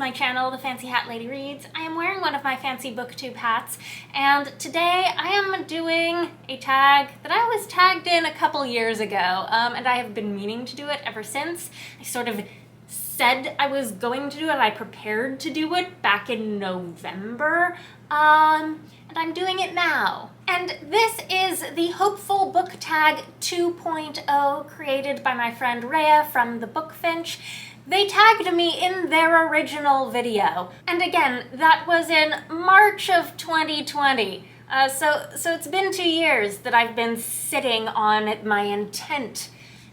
my channel, The Fancy Hat Lady Reads. I am wearing one of my fancy booktube hats, and today I am doing a tag that I was tagged in a couple years ago, and I have been meaning to do it ever since. I sort of said I was going to do it. I prepared to do it back in November, and I'm doing it now. And this is the Hopeful Book Tag 2.0 created by my friend Rhea from the Bookfinch. They tagged me in their original video. And again, that was in March of 2020. So it's been 2 years that I've been sitting on my intent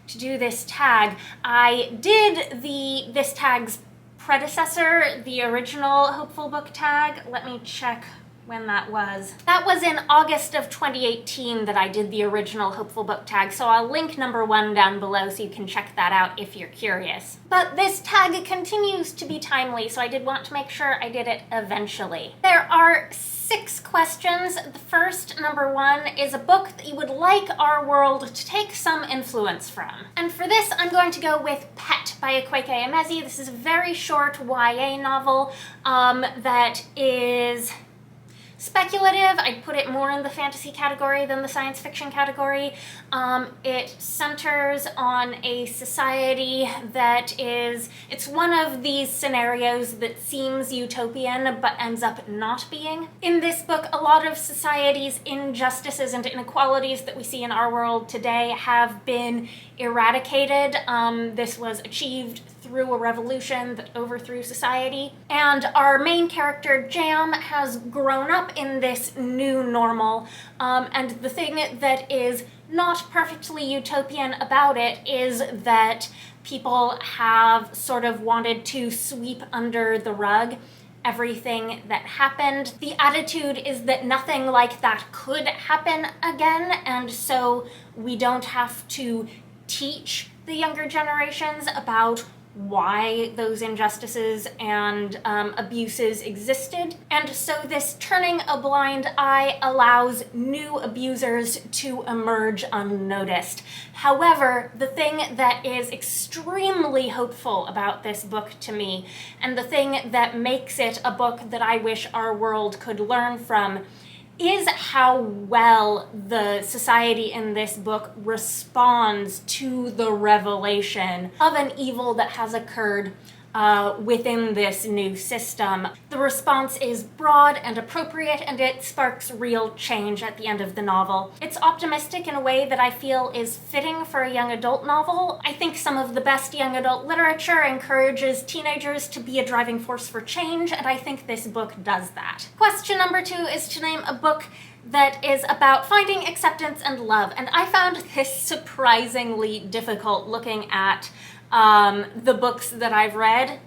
to do this tag. I did this tag's predecessor, the original Hopeful Book Tag. Let me check when that was. That was in August of 2018 that I did the original Hopeful Book Tag, so I'll link number 1 down below so you can check that out if you're curious. But this tag continues to be timely, so I did want to make sure I did it eventually. There are 6 questions. The first, number 1, is a book that you would like our world to take some influence from. And for this, I'm going to go with Pet by Akwaeke Emezi. This is a very short YA novel that is speculative. I'd put it more in the fantasy category than the science fiction category. It centers on a society that it's one of these scenarios that seems utopian but ends up not being. In this book, a lot of society's injustices and inequalities that we see in our world today have been eradicated. This was achieved through a revolution that overthrew society. And our main character, Jam, has grown up in this new normal, and the thing that is not perfectly utopian about it is that people have sort of wanted to sweep under the rug everything that happened. The attitude is that nothing like that could happen again, and so we don't have to teach the younger generations about why those injustices and abuses existed. And so this turning a blind eye allows new abusers to emerge unnoticed. However, the thing that is extremely hopeful about this book to me, and the thing that makes it a book that I wish our world could learn from, is how well the society in this book responds to the revelation of an evil that has occurred within this new system. The response is broad and appropriate, and it sparks real change at the end of the novel. It's optimistic in a way that I feel is fitting for a young adult novel. I think some of the best young adult literature encourages teenagers to be a driving force for change, and I think this book does that. Question number 2 is to name a book that is about finding acceptance and love, and I found this surprisingly difficult looking at the books that I've read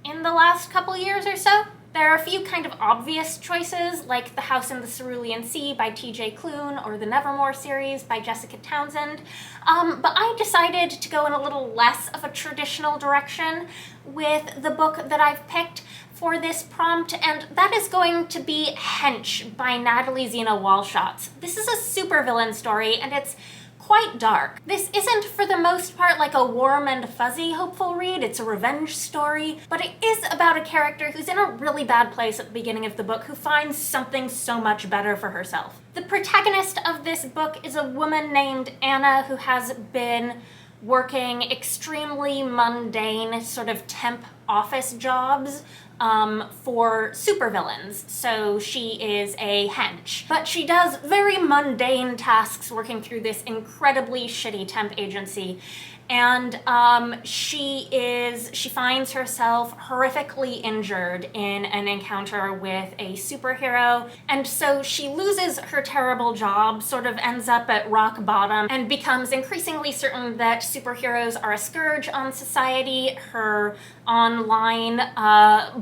in the last couple years or so. There are a few kind of obvious choices, like The House in the Cerulean Sea by T.J. Klune or the Nevermore series by Jessica Townsend, but I decided to go in a little less of a traditional direction with the book that I've picked for this prompt, and that is going to be Hench by Natalie, Zina, Walschots. This is a supervillain story, and it's quite dark. This isn't for the most part like a warm and fuzzy hopeful read. It's a revenge story, but it is about a character who's in a really bad place at the beginning of the book who finds something so much better for herself. The protagonist of this book is a woman named Anna who has been working extremely mundane sort of temp office jobs for supervillains. So she is a hench. But she does very mundane tasks working through this incredibly shitty temp agency. And she finds herself horrifically injured in an encounter with a superhero, and so she loses her terrible job, sort of ends up at rock bottom, and becomes increasingly certain that superheroes are a scourge on society. Her online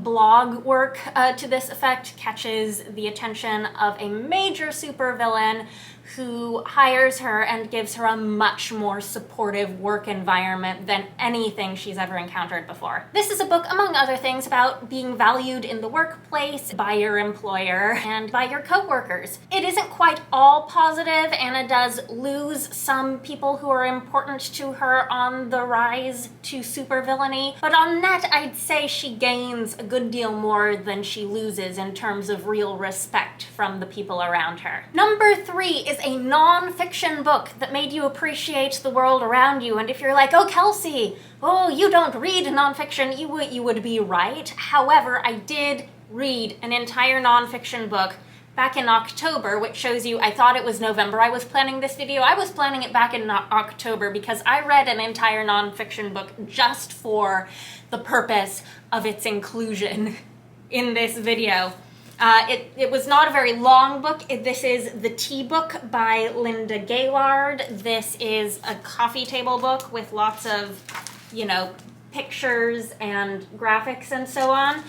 blog work to this effect catches the attention of a major supervillain who hires her and gives her a much more supportive work environment than anything she's ever encountered before. This is a book, among other things, about being valued in the workplace by your employer and by your coworkers. It isn't quite all positive. Anna does lose some people who are important to her on the rise to supervillainy, but on net, I'd say she gains a good deal more than she loses in terms of real respect from the people around her. Number 3 is a non-fiction book that made you appreciate the world around you. And if you're like, oh, Kelsey, oh, you don't read non-fiction, you would be right. However, I did read an entire non-fiction book back in October, which shows you I thought it was November I was planning this video. I was planning it back in October because I read an entire non-fiction book just for the purpose of its inclusion in this video. It was not a very long book. This is The Tea Book by Linda Gaylard. This is a coffee table book with lots of, pictures and graphics and so on.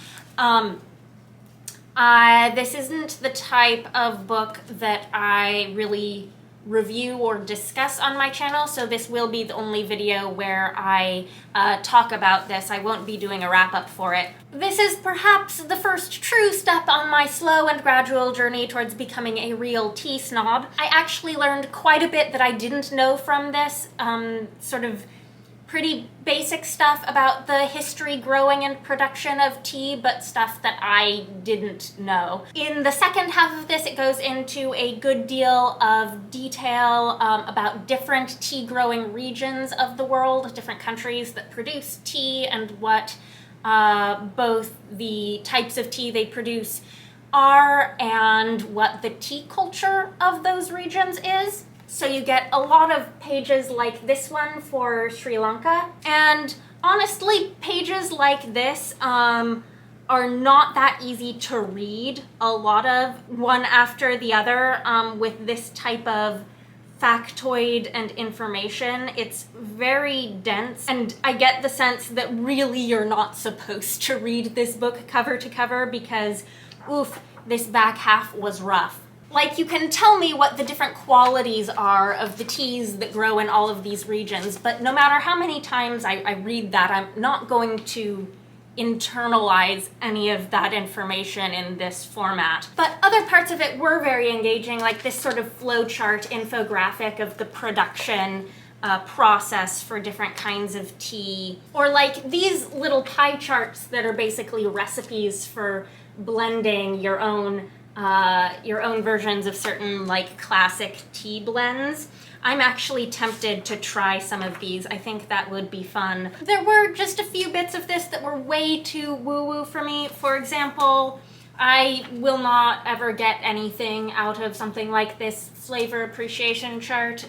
This isn't the type of book that I really review or discuss on my channel, so this will be the only video where I talk about this. I won't be doing a wrap-up for it. This is perhaps the first true step on my slow and gradual journey towards becoming a real tea snob. I actually learned quite a bit that I didn't know from this, sort of pretty basic stuff about the history, growing, and production of tea, but stuff that I didn't know. In the second half of this, it goes into a good deal of detail about different tea growing regions of the world, different countries that produce tea, and what both the types of tea they produce are and what the tea culture of those regions is. So you get a lot of pages like this one for Sri Lanka. And honestly, pages like this are not that easy to read, a lot of one after the other with this type of factoid and information. It's very dense, and I get the sense that really you're not supposed to read this book cover to cover because, oof, this back half was rough. Like, you can tell me what the different qualities are of the teas that grow in all of these regions, but no matter how many times I read that, I'm not going to internalize any of that information in this format. But other parts of it were very engaging, like this sort of flowchart infographic of the production process for different kinds of tea, or like these little pie charts that are basically recipes for blending your own versions of certain like classic tea blends. I'm actually tempted to try some of these. I think that would be fun. There were just a few bits of this that were way too woo-woo for me. For example, I will not ever get anything out of something like this flavor appreciation chart.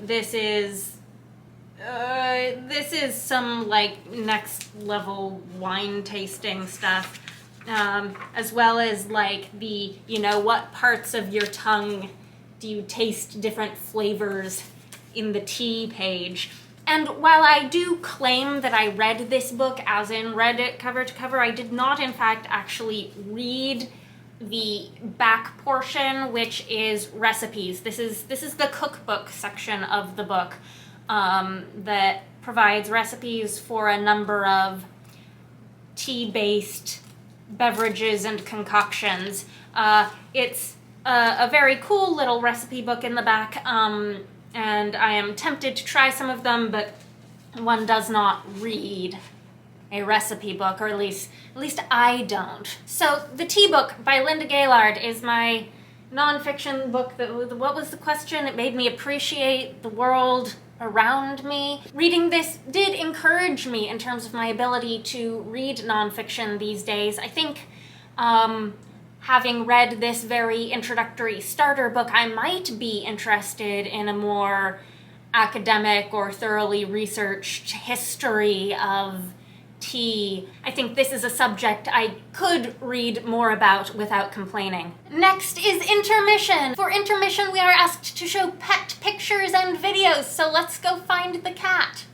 This is some like next level wine tasting stuff. As well as like the, what parts of your tongue do you taste different flavors in the tea page. And while I do claim that I read this book, as in read it cover to cover, I did not in fact actually read the back portion, which is recipes. This is the cookbook section of the book that provides recipes for a number of tea-based beverages and concoctions. It's a very cool little recipe book in the back, and I am tempted to try some of them, but one does not read a recipe book, or at least I don't. So The Tea Book by Linda Gaylard is my nonfiction book. What was the question? It made me appreciate the world around me. Reading this did encourage me in terms of my ability to read nonfiction these days. I think having read this very introductory starter book, I might be interested in a more academic or thoroughly researched history of tea. I think this is a subject I could read more about without complaining. Next is Intermission. For Intermission, we are asked to show pet pictures and videos, so let's go find the cat.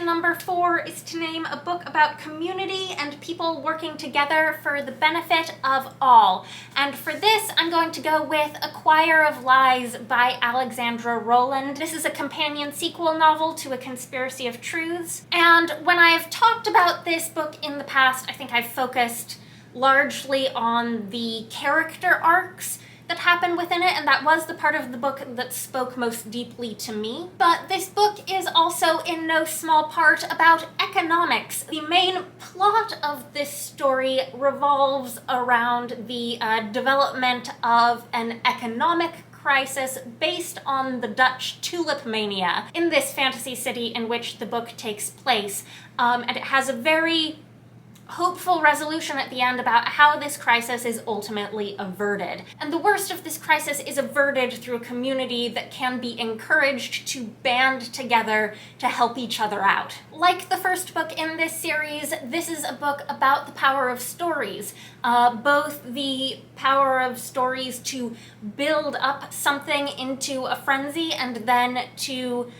Question number 4 is to name a book about community and people working together for the benefit of all. And for this, I'm going to go with A Choir of Lies by Alexandra Rowland. This is a companion sequel novel to A Conspiracy of Truths. And when I've talked about this book in the past, I think I've focused largely on the character arcs that happen within it, and that was the part of the book that spoke most deeply to me. But this book is also in no small part about economics. The main plot of this story revolves around the development of an economic crisis based on the Dutch tulip mania in this fantasy city in which the book takes place. And it has a very hopeful resolution at the end about how this crisis is ultimately averted. And the worst of this crisis is averted through a community that can be encouraged to band together to help each other out. Like the first book in this series, this is a book about the power of stories. Both the power of stories to build up something into a frenzy and then to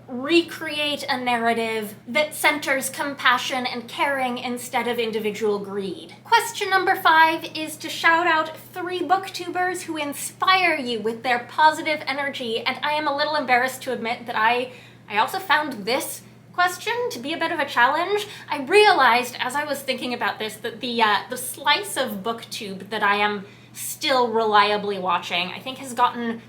recreate a narrative that centers compassion and caring instead of individual greed. Question number 5 is to shout out 3 booktubers who inspire you with their positive energy, and I am a little embarrassed to admit that I also found this question to be a bit of a challenge. I realized as I was thinking about this that the slice of booktube that I am still reliably watching, I think has gotten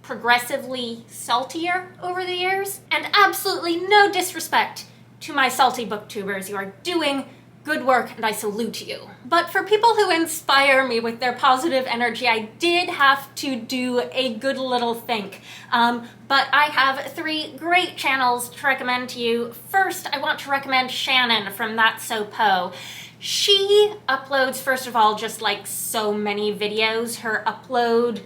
progressively saltier over the years. And absolutely no disrespect to my salty booktubers. You are doing good work and I salute you. But for people who inspire me with their positive energy, I did have to do a good little think. But I have 3 great channels to recommend to you. First, I want to recommend Shannon from That's So Poe. She uploads, first of all, just like so many videos. Her upload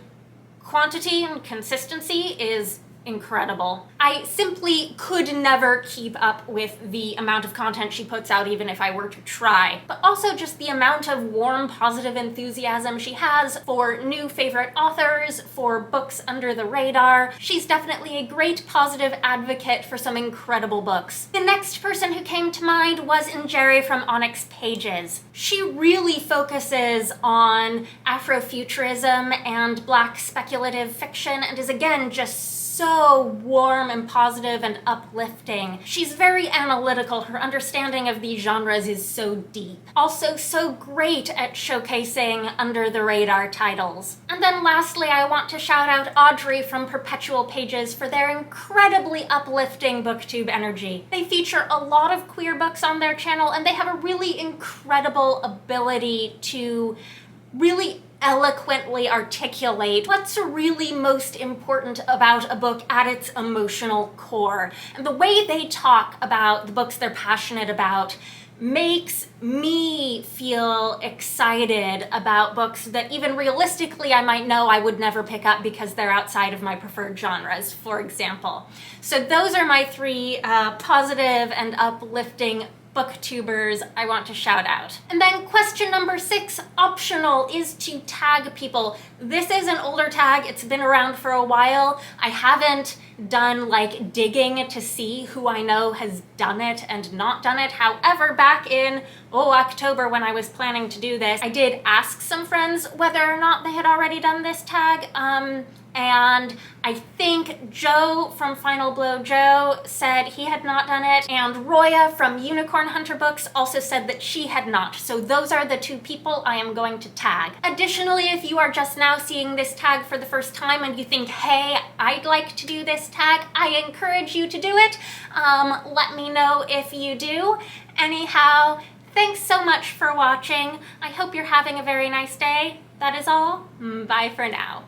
quantity and consistency is incredible. I simply could never keep up with the amount of content she puts out even if I were to try. But also just the amount of warm, positive enthusiasm she has for new favorite authors, for books under the radar. She's definitely a great positive advocate for some incredible books. The next person who came to mind was Jerry from Onyx Pages. She really focuses on Afrofuturism and Black speculative fiction and is again just so warm and positive and uplifting. She's very analytical. Her understanding of these genres is so deep. Also so great at showcasing under the radar titles. And then lastly, I want to shout out Audrey from Perpetual Pages for their incredibly uplifting booktube energy. They feature a lot of queer books on their channel and they have a really incredible ability to really eloquently articulate what's really most important about a book at its emotional core. And the way they talk about the books they're passionate about makes me feel excited about books that even realistically I might know I would never pick up because they're outside of my preferred genres, for example. So those are my 3 positive and uplifting booktubers I want to shout out. And then question number 6, optional, is to tag people. This is an older tag, it's been around for a while. I haven't done like digging to see who I know has done it and not done it. However, back in October when I was planning to do this, I did ask some friends whether or not they had already done this tag. And I think Joe from Final Blow Joe said he had not done it, and Roya from Unicorn Hunter Books also said that she had not. So those are the 2 people I am going to tag. Additionally, if you are just now seeing this tag for the first time and you think, hey, I'd like to do this tag, I encourage you to do it. Let me know if you do. Anyhow, thanks so much for watching. I hope you're having a very nice day. That is all. Bye for now.